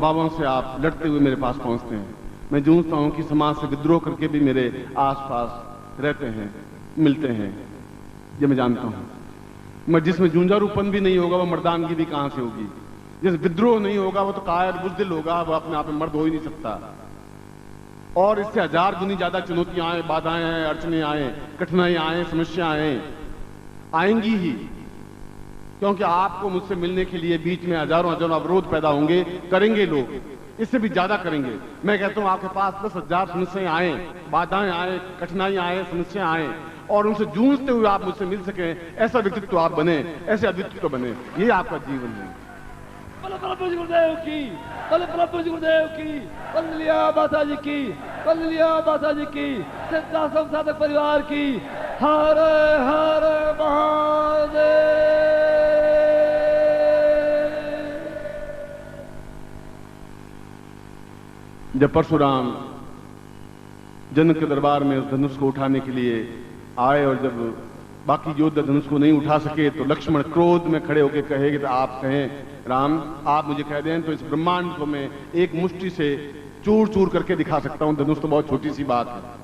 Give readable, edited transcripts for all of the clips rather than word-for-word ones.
अफवाहों से आप लड़ते हुए मेरे पास पहुंचते हैं। मैं जूझता हूं कि समाज से विद्रोह करके भी मेरे आसपास रहते हैं, मिलते हैं। ये मैं जानता हूं। मैं जिसमें जूझारूपन भी नहीं होगा वो मर्दानगी भी कहां से होगी। जिस विद्रोह नहीं होगा वो तो कायर बुज़दिल होगा, वो अपने आप में मर्द हो ही नहीं सकता। और इससे हजार गुनी ज्यादा चुनौतियां आए, बाधाएं आए, अड़चने आए, कठिनाइयां आए, समस्याएं आएंगी ही, क्योंकि आपको मुझसे मिलने के लिए बीच में हजारों हजारों अवरोध पैदा होंगे, करेंगे लोग, इससे भी ज्यादा करेंगे। मैं कहता हूं आपके पास 10,000 समस्याएं आए, बाधाएं आए, कठिनाइयां आए, समस्याएं आए, और उनसे जूझते हुए आप मुझसे मिल सकें, ऐसा व्यक्तित्व आप बने, ऐसे अद्वित्व बने, ये आपका जीवन है। बोलो प्रभु जी गुरुदेव की, बोलो प्रभु जी गुरुदेव की, वंदलिया माता जी की, वंदलिया माता जी की, सिद्धाश्रम साधक परिवार की, हर हर महादेव। जब परशुराम जनक के दरबार में उस धनुष को उठाने के लिए आए और जब बाकी योद्धा धनुष को नहीं उठा सके तो लक्ष्मण क्रोध में खड़े होकर कहे कि आप कहें राम, आप मुझे कह दें तो इस ब्रह्मांड को मैं एक मुट्ठी से चूर चूर करके दिखा सकता हूं। धनुष तो बहुत छोटी सी बात है।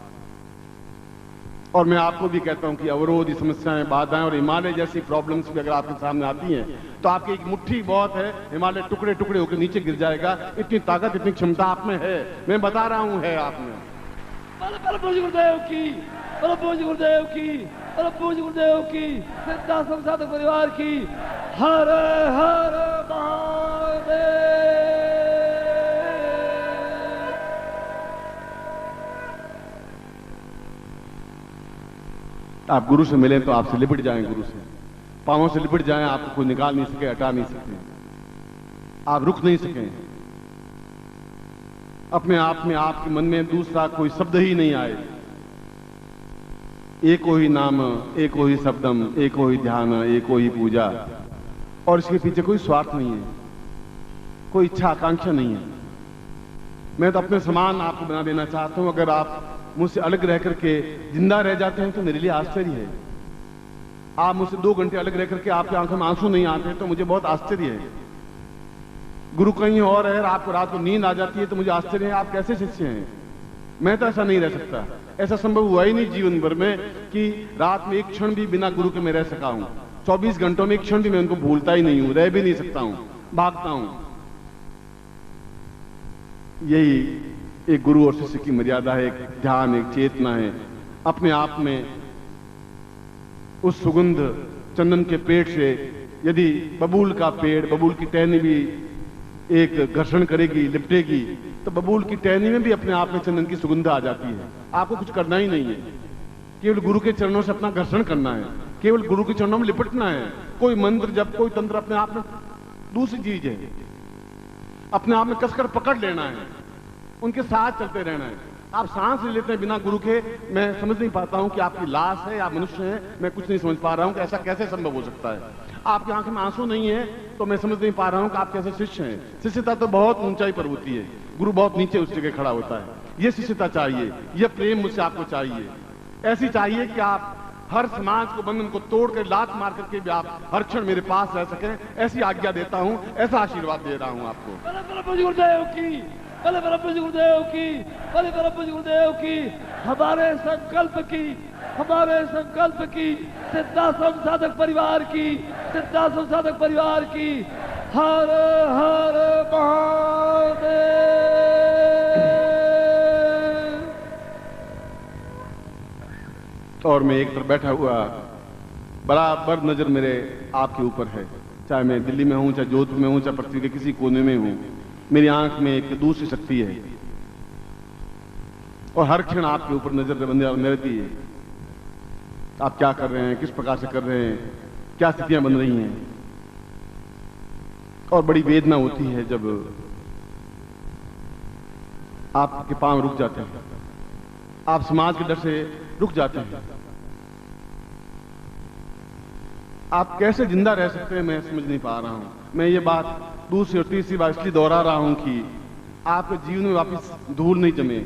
और मैं आपको भी कहता हूं कि अवरोध, समस्याएं, बाधाएं और हिमालय जैसी प्रॉब्लम्स भी अगर आपके सामने आती हैं तो आपकी एक मुट्ठी बहुत है, हिमालय टुकड़े टुकड़े होकर नीचे गिर जाएगा। इतनी ताकत, इतनी क्षमता आप में है, मैं बता रहा हूं, है आप में। प्रभु जी गुरुदेव की, प्रभु जी गुरुदेव की, प्रभु जी गुरुदेव की, सिद्धाश्रम साधक परिवार की, हर हर महादेव। आप गुरु से मिलें तो आपसे लिपट जाएं, गुरु से पांवों से लिपट जाएं, आपको कोई निकाल नहीं सके, हटा नहीं सके, आप रुक नहीं सकें। अपने आप में आपके मन में दूसरा कोई शब्द ही नहीं आए। एको ही नाम, एको ही शब्दम, एको ही ध्यान, एको ही पूजा, और इसके पीछे कोई स्वार्थ नहीं है, कोई इच्छा आकांक्षा नहीं है। मैं तो अपने समान आपको बना देना चाहता हूं। अगर आप मुझसे अलग रह करके जिंदा रह जाते हैं तो मेरे लिए आश्चर्य है। आप मुझसे 2 घंटे अलग रह करके आपकी आंखों में आंसू नहीं आते तो मुझे बहुत आश्चर्य है। गुरु कहीं और है, आपको रात को नींद आ जाती है तो मुझे आश्चर्य है, आप कैसे शिष्य हैं। मैं तो ऐसा नहीं रह सकता, ऐसा संभव हुआ ही नहीं जीवन भर में कि रात में एक क्षण भी बिना गुरु के मैं रह सका हूं। 24 घंटों में एक क्षण भी मैं उनको भूलता ही नहीं हूं, रह भी नहीं सकता हूं, भागता हूं। यही एक गुरु और शिष्य की मर्यादा है, एक ध्यान, एक चेतना है। अपने आप में उस सुगंध चंदन के पेड़ से यदि बबूल का पेड़, बबूल की टहनी भी एक घर्षण करेगी, लिपटेगी, तो बबूल की टहनी में भी अपने आप में चंदन की सुगंध आ जाती है। आपको कुछ करना ही नहीं है, केवल गुरु के चरणों से अपना घर्षण करना है, केवल गुरु के चरणों में लिपटना है। कोई मंत्र, जब कोई तंत्र अपने आप में दूसरी चीज है, अपने आप में कसकर पकड़ लेना है, उनके साथ चलते रहना है। आप सांस ले लेते हैं बिना गुरु के, मैं समझ नहीं पाता हूं कि आपकी लाश है या मनुष्य है, मैं कुछ नहीं समझ पा रहा हूं कि ऐसा कैसे संभव हो सकता है। आपकी आंख में आंसू नहीं है तो मैं समझ नहीं पा रहा हूं कि आप कैसे शिष्य हैं। शिष्यता तो बहुत ऊंचाई पर होती है, गुरु बहुत नीचे उस जगह खड़ा होता है। ये शिष्यता चाहिए, ये प्रेम मुझसे आपको चाहिए। ऐसी चाहिए कि आप हर समाज को, बंधन को तोड़कर, लात मार करके भी आप हर क्षण मेरे पास रह सकें, ऐसी आज्ञा देता हूं, ऐसा आशीर्वाद दे रहा हूं आपको। प्रभु जी गुरुदेव की, बोले प्रभु जी गुरुदेव की, बोले प्रभु जी गुरुदेव की, हमारे संकल्प की, हमारे संकल्प की, सिद्धाश्रम साधक परिवार की, सिद्धाश्रम साधक परिवार की, हर हर महादेव। और मैं एक तरफ बैठा हुआ, बराबर नजर मेरे आपके ऊपर है, चाहे मैं दिल्ली में हूं, चाहे जोधपुर में हूं, चाहे पृथ्वी के किसी कोने में हूं। मेरी आंख में एक दूसरी शक्ति है और हर क्षण आपके ऊपर नजर रहती है। आप क्या कर रहे हैं, किस प्रकार से कर रहे हैं, क्या स्थितियां बन रही हैं। और बड़ी वेदना होती है जब आपके पांव रुक जाते हैं, आप समाज के डर से रुक जाते हैं। आप कैसे जिंदा रह सकते हैं मैं समझ नहीं पा रहा हूं। मैं ये बात दूसरी और तीसरी बार इसलिए दोहरा रहा हूं कि आपके जीवन में वापस धूल नहीं जमे,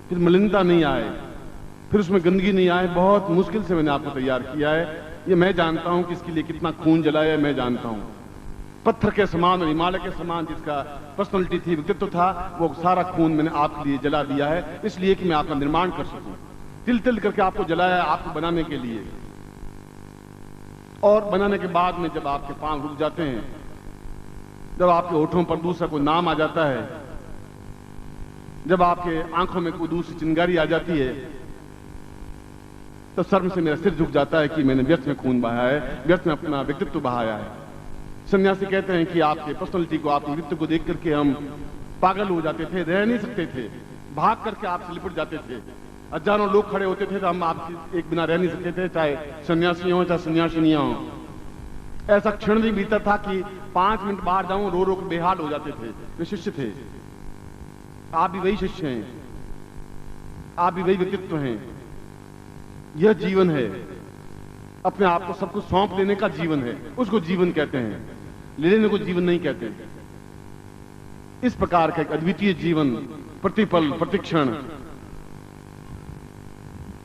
फिर मलिनता नहीं आए, फिर उसमें गंदगी नहीं आए। बहुत मुश्किल से मैंने आपको तैयार किया है। ये मैं जानता हूं कि इसके लिए कितना खून जलाया है, मैं जानता हूं। पत्थर के समान और हिमालय के समान जिसका पर्सनैलिटी थी, व्यक्तित्व था, वो सारा खून मैंने आपके लिए जला दिया है, इसलिए कि मैं आपका निर्माण कर सकूं। तिल तिल करके आपको जलाया है, आपको बनाने के लिए। और बनाने के बाद में जब आपके पांव रुक जाते हैं, जब आपके होठों पर दूसरा कोई नाम आ जाता है, जब आपके आंखों में कोई दूसरी चिंगारी आ जाती है, तो शर्म से मेरा सिर झुक जाता है कि मैंने व्यर्थ में खून बहाया है, व्यर्थ में अपना व्यक्तित्व बहाया है। सन्यासी कहते हैं कि आपके पर्सनैलिटी को, आपके व्यक्तित्व को देख करके हम पागल हो जाते थे, रह नहीं सकते थे, भाग करके आपसे लिपट जाते थे। हजारों लोग खड़े होते थे तो हम आपके एक बिना रह नहीं सकते थे, चाहे सन्यासी हो चाहे सन्यासिनियां हो। ऐसा क्षण भी बीता था कि 5 मिनट बाहर जाऊं रो रो के बेहाल हो जाते थे। वे शिष्य थे, आप भी वही शिष्य हैं, आप भी वही व्यक्तित्व हैं। यह जीवन है, अपने आप को सब कुछ सौंप देने का जीवन है, उसको जीवन कहते हैं, ले लेने को जीवन नहीं कहते। इस प्रकार का एक अद्वितीय जीवन, प्रतिपल प्रतिक्षण,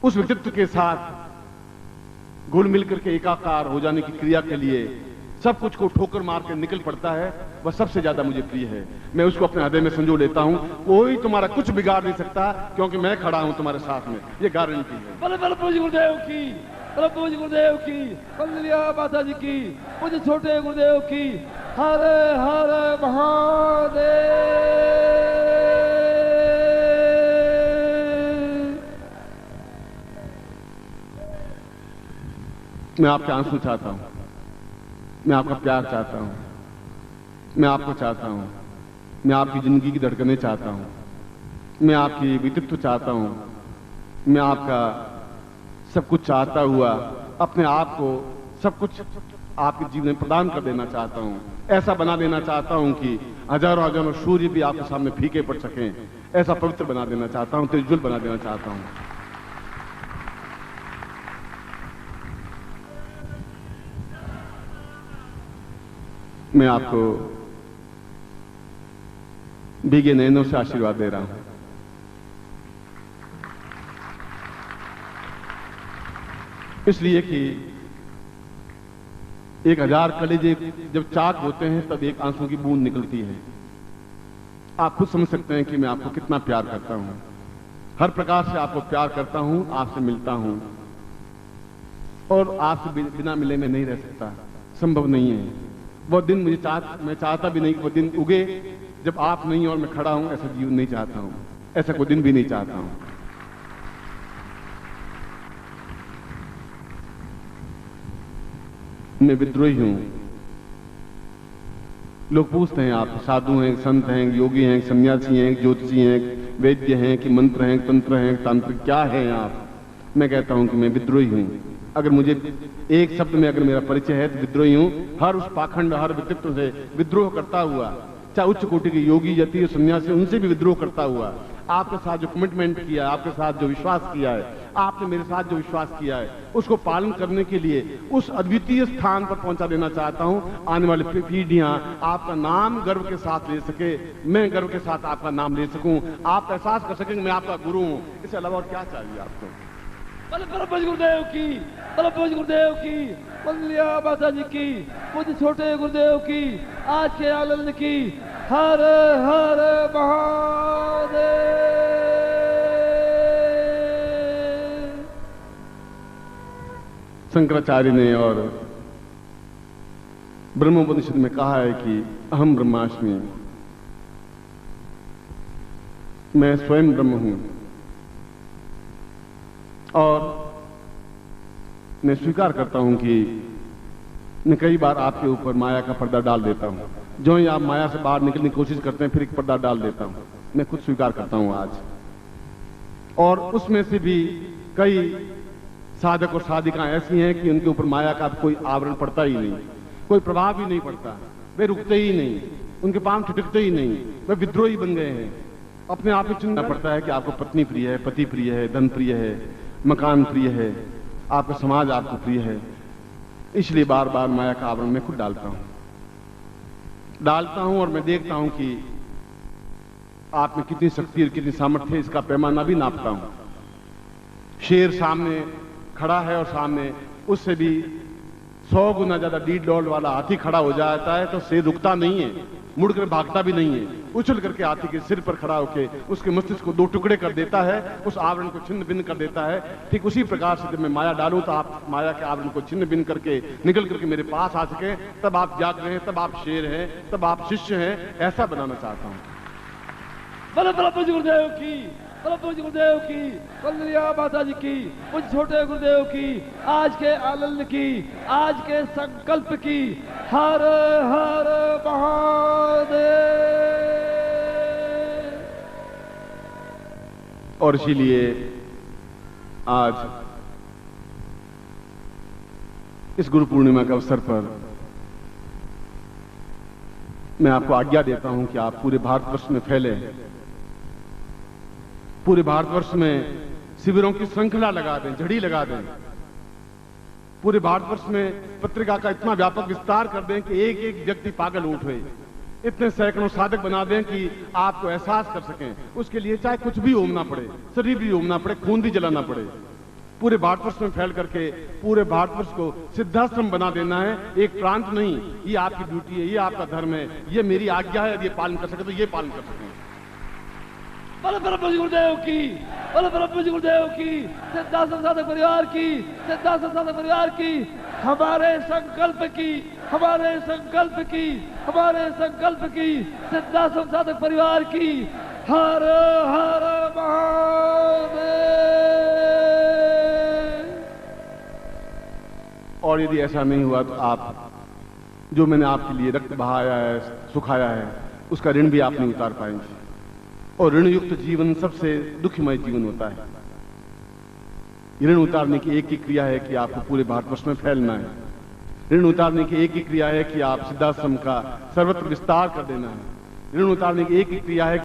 उस व्यक्तित्व के साथ घुल मिल करके एकाकार हो जाने की क्रिया के लिए सब कुछ को ठोकर मार के निकल पड़ता है, वह सबसे ज्यादा मुझे प्रिय है। मैं उसको अपने हृदय में संजो लेता हूं। कोई तुम्हारा कुछ बिगाड़ नहीं सकता, क्योंकि मैं खड़ा हूं तुम्हारे साथ में, ये गारंटी है। प्रभु जी गुरुदेव की, प्रभु जी गुरुदेव की, कंगलिया माता जी की, मुझे छोटे गुरुदेव की। हर हर महादेव। मैं आपके आंसू चाहता हूं, मैं आपका प्यार चाहता हूं, मैं आपको चाहता हूं, मैं आपकी जिंदगी की धड़कनें चाहता हूं, मैं आपकी व्यक्तित्व चाहता हूं, मैं आपका सब कुछ चाहता हुआ अपने आप को सब कुछ आपके जीवन में प्रदान कर देना चाहता हूं। ऐसा बना देना चाहता हूं कि हजारों हजारों सूर्य भी आपके सामने फीके पड़ सकें। ऐसा पवित्र बना देना चाहता हूं, तेजस्वी बना देना चाहता हूं। मैं आपको भीगे नयनों से आशीर्वाद दे रहा हूं। इसलिए कि 1000 कलेजे जब चाक होते हैं तब एक आंसू की बूंद निकलती है। आप खुद समझ सकते हैं कि मैं आपको कितना प्यार करता हूं, हर प्रकार से आपको प्यार करता हूं, आपसे मिलता हूं, और आपसे बिना मिले मैं नहीं रह सकता, संभव नहीं है। वो दिन मैं चाहता भी नहीं कि वो दिन उगे जब आप नहीं और मैं खड़ा हूं। ऐसा जीवन नहीं चाहता हूं, ऐसा कोई दिन भी नहीं चाहता हूं। मैं विद्रोही हूं। लोग पूछते हैं आप साधु हैं, संत हैं, योगी हैं, सन्यासी हैं, ज्योतिषी हैं, वैद्य हैं कि मंत्र हैं, तंत्र हैं, तांत्रिक, क्या हैं आप? मैं कहता हूं कि मैं विद्रोही हूं। अगर मुझे एक शब्द में अगर मेरा परिचय है तो विद्रोही हूं। हर उस पाखंड, हर व्यक्तित्व से विद्रोह करता हुआ, चाहे उच्च कोटि के योगी, यति, सन्यासी, उनसे भी विद्रोह करता हुआ, आपके साथ जो कमिटमेंट किया, आपके साथ जो विश्वास किया है, आपने मेरे साथ जो विश्वास किया है, उसको पालन करने के लिए उस अद्वितीय स्थान पर पहुंचा देना चाहता हूं। आने वाली पीढ़ियां आपका नाम गर्व के साथ ले सके, मैं गर्व के साथ आपका नाम ले सकूं, आप एहसास कर सकें मैं आपका गुरु हूं। इससे अलावा और क्या चाहिए आपको? प्रभु जी गुरुदेव की, प्रभु जी गुरुदेव की, मंगलिया माता जी की, मुझे छोटे गुरुदेव की, आज के आनंद की। हर हर महादेव। शंकराचार्य ने और ब्रह्मोपनिषद में कहा है कि अहम ब्रह्मास्मि, मैं स्वयं ब्रह्म हूं। और मैं स्वीकार करता हूं कि मैं कई बार आपके ऊपर माया का पर्दा डाल देता हूं। जो ही आप माया से बाहर निकलने की कोशिश करते हैं, फिर एक पर्दा डाल देता हूं। मैं खुद स्वीकार करता हूं आज। और उसमें से भी कई साधक और साधिकाएं ऐसी हैं कि उनके ऊपर माया का कोई आवरण पड़ता ही नहीं, कोई प्रभाव ही नहीं पड़ता, वे रुकते ही नहीं, उनके पांव ठिठकते ही नहीं, वे विद्रोही बन गए हैं। अपने आप में चुनना पड़ता है कि आपको पत्नी प्रिय है, पति प्रिय है, धन प्रिय है, मकान प्रिय है, आपका समाज आपको प्रिय है। इसलिए बार बार माया का आवरण मैं खुद डालता हूं और मैं देखता हूं कि आप में कितनी शक्ति और कितनी सामर्थ्य है, इसका पैमाना भी नापता हूं। शेर सामने खड़ा है और सामने उससे भी 100 गुना ज्यादा डीड डॉल वाला हाथी खड़ा हो जाता है तो शेर रुकता नहीं है, मुड़कर भागता भी नहीं है, उछल करके हाथी के सिर पर खड़ा होकर उसके मस्तिष्क को 2 टुकड़े कर देता है, उस आवरण को छिन्न भिन्न कर देता है। ठीक उसी प्रकार से जब मैं माया डालूं तो आप माया के आवरण को छिन्न भिन्न करके निकल करके मेरे पास आ सके, तब आप जाग रहे हैं, तब आप शेर हैं, तब आप शिष्य हैं, ऐसा बनाना चाहता हूं। बोलो प्रभु जी गुरुदेव की, प्रभु जी गुरुदेव की, कल्याण माता जी की, मुझ छोटे गुरुदेव की, आज के आनंद की, आज के संकल्प की। हर हर महादेव। और इसीलिए आज इस गुरु पूर्णिमा के अवसर पर मैं आपको आज्ञा देता हूं कि आप पूरे भारतवर्ष में फैले, पूरे भारतवर्ष में शिविरों की श्रृंखला लगा दें, झड़ी लगा दें। पूरे भारतवर्ष में पत्रिका का इतना व्यापक विस्तार कर दें कि एक एक व्यक्ति पागल उठे, इतने सैकड़ों साधक बना दें कि आपको एहसास कर सकें। उसके लिए चाहे कुछ भी होमना पड़े, शरीर भी होमना पड़े, खून भी जलाना पड़े, पूरे भारतवर्ष में फैल करके पूरे भारतवर्ष को सिद्धाश्रम बना देना है। एक प्रांत नहीं, ये आपकी ड्यूटी है, ये आपका धर्म है, ये मेरी आज्ञा है। यदि ये पालन कर सके तो ये पालन कर सकें। बोलो प्रभु जी गुरुदेव की, बोलो प्रभु जी गुरुदेव की, सिद्धाश्रम साधक परिवार की, सिद्धाश्रम साधक परिवार की, हमारे संकल्प की, हमारे संकल्प की, हमारे संकल्प की, सिद्धाश्रम साधक परिवार की। हर हर महादेव। और यदि ऐसा नहीं हुआ तो आप जो मैंने आपके लिए रक्त बहाया है, सुखाया है, उसका ऋण भी आप नहीं उतार पाएंगे। और ऋण युक्त जीवन सबसे दुखमय जीवन होता है। ऋण उतारने की एक ही क्रिया है कि आपको पूरे भारतवर्ष में फैलना है। ऋण उतारने की एक ही क्रिया है कि आप सिद्धाश्रम का सर्वत्र विस्तार कर देना है। ऋण उतारने की एक ही क्रिया है